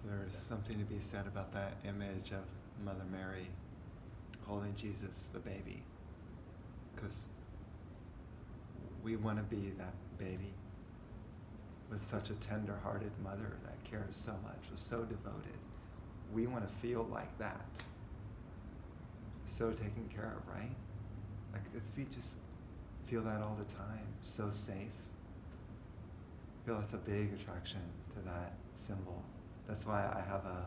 There's something to be said about that image of Mother Mary holding Jesus, the baby, because we want to be that baby with such a tender-hearted mother that cares so much, was so devoted. We want to feel like that, so taken care of, right? Like if we just feel that all the time, so safe. I feel that's a big attraction to that symbol. That's why I have a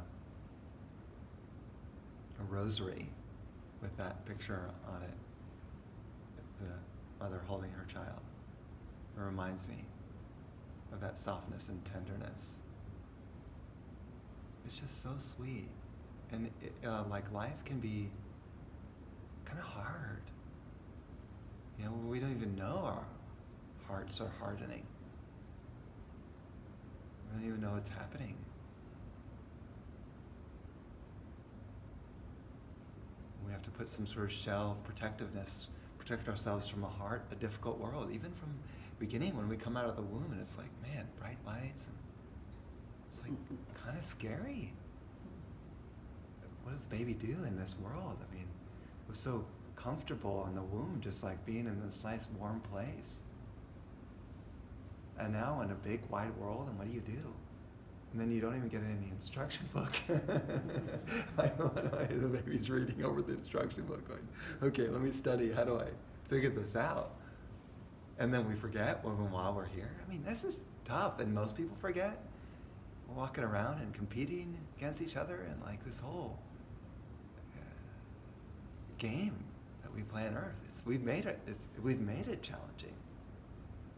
rosary with that picture on it, with the mother holding her child. It reminds me of that softness and tenderness. It's just so sweet. And like life can be kind of hard. You know, we don't even know our hearts are hardening. We don't even know what's happening. We have to put some sort of shell of protectiveness, protect ourselves from a difficult world, even from the beginning when we come out of the womb and it's like, man, bright lights, and it's like kind of scary. What does the baby do in this world? I mean, it was so comfortable in the womb, just like being in this nice warm place. And now in a big wide world, and what do? And then you don't even get any instruction book. The baby's reading over the instruction book going, okay, let me study, how do I figure this out? And then we forget while we're here. I mean, this is tough, and most people forget. We're walking around and competing against each other, and like this whole game that we play on Earth. We've made it challenging.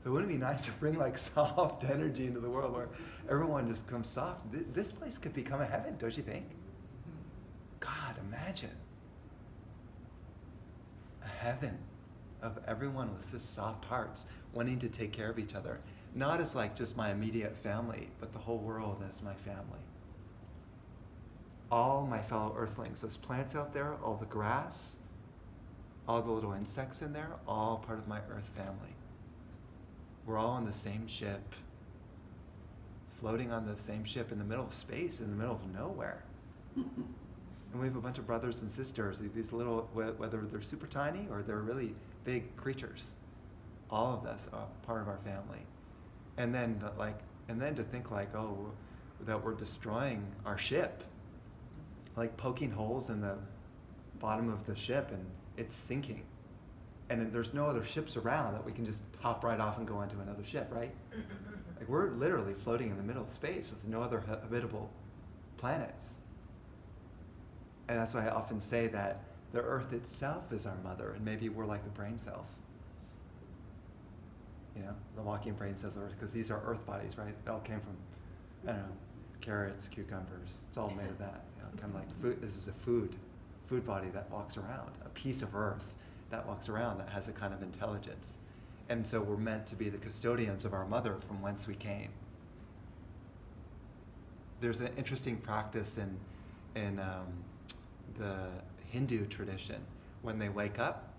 So wouldn't it be nice to bring like soft energy into the world where everyone just comes soft? This place could become a heaven, don't you think? God, imagine a heaven of everyone with such soft hearts, wanting to take care of each other. Not as like just my immediate family, but the whole world as my family. All my fellow earthlings, those plants out there, all the grass, all the little insects in there, all part of my earth family. We're all on the same ship, floating on the same ship in the middle of space, in the middle of nowhere. And we have a bunch of brothers and sisters, these little, whether they're super tiny or they're really big creatures. All of us are part of our family. And then to think like, that we're destroying our ship, like poking holes in the bottom of the ship and it's sinking. And there's no other ships around that we can just hop right off and go onto another ship, right? Like we're literally floating in the middle of space with no other habitable planets. And that's why I often say that the Earth itself is our mother, and maybe we're like the brain cells. You know, the walking brain cells of Earth, because these are Earth bodies, right? It all came from, I don't know, carrots, cucumbers. It's all made of that. You know, kind of like food. This is a food body that walks around, a piece of Earth that walks around that has a kind of intelligence. And so we're meant to be the custodians of our mother from whence we came. There's an interesting practice in the Hindu tradition. When they wake up,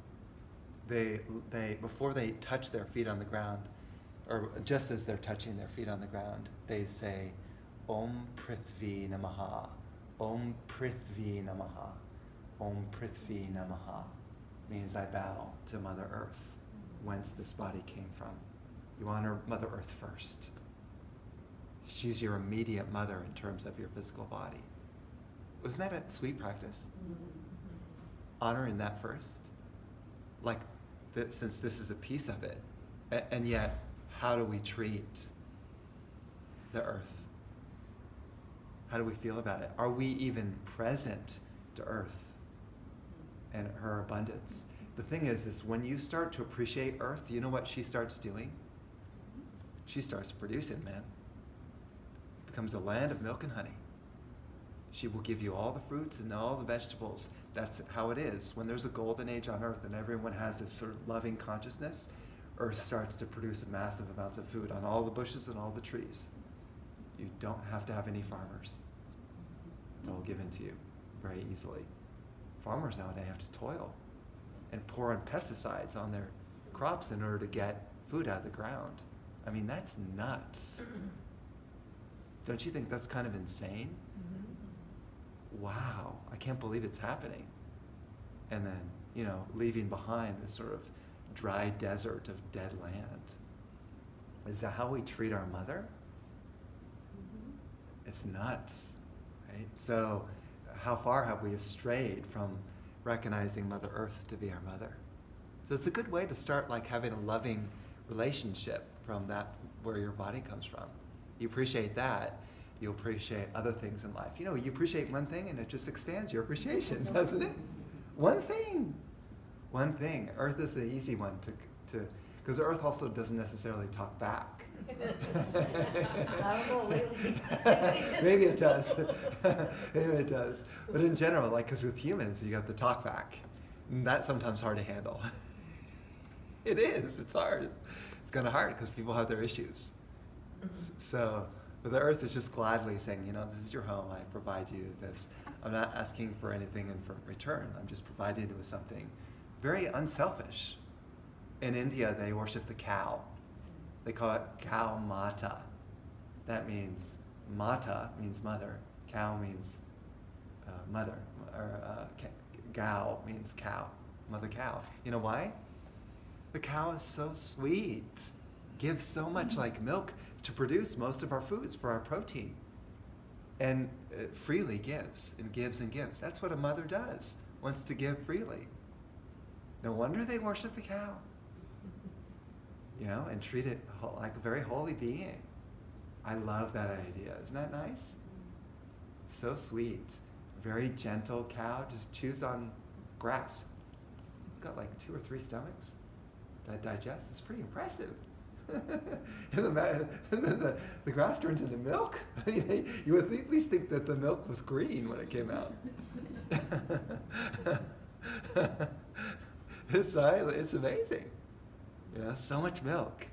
they before they touch their feet on the ground, or just as they're touching their feet on the ground, they say, Om Prithvi Namaha, Om Prithvi Namaha, Om Prithvi Namaha. Means I bow to Mother Earth, whence this body came from. You honor Mother Earth first. She's your immediate mother in terms of your physical body. Wasn't that a sweet practice? Honoring that first. Like, since this is a piece of it. And yet, how do we treat the Earth? How do we feel about it? Are we even present to Earth and her abundance? The thing is when you start to appreciate Earth, you know what she starts doing? She starts producing, man. It becomes a land of milk and honey. She will give you all the fruits and all the vegetables. That's how it is. When there's a golden age on Earth and everyone has this sort of loving consciousness, Earth starts to produce massive amounts of food on all the bushes and all the trees. You don't have to have any farmers. It's all given to you very easily. Farmers nowadays have to toil and pour in pesticides on their crops in order to get food out of the ground. I mean, that's nuts. Don't you think that's kind of insane? Wow, I can't believe it's happening. And then, leaving behind this sort of dry desert of dead land. Is that how we treat our mother? It's nuts, right? So how far have we strayed from recognizing Mother Earth to be our mother? So it's a good way to start having a loving relationship from that where your body comes from. You appreciate that, you appreciate other things in life. You appreciate one thing and it just expands your appreciation, doesn't it? One thing. Earth is the easy one to because Earth also doesn't necessarily talk back. I don't know, lately. Maybe it does. Maybe it does. But in general, because with humans, you got the talk back. And that's sometimes hard to handle. It is. It's hard. It's kind of hard because people have their issues. But the Earth is just gladly saying, this is your home. I provide you this. I'm not asking for anything in return. I'm just providing you with something very unselfish. In India, they worship the cow. They call it cow mata. That means mata means mother, cow means mother, or gao means cow, mother cow. You know why? The cow is so sweet, gives so much milk to produce most of our foods for our protein, and freely gives and gives and gives. That's what a mother does, wants to give freely. No wonder they worship the cow. And treat it like a very holy being. I love that idea. Isn't that nice? So sweet. Very gentle cow, just chews on grass. It's got 2 or 3 stomachs that digest. It's pretty impressive. and then the grass turns into milk. You would at least think that the milk was green when it came out. It's amazing. So much milk.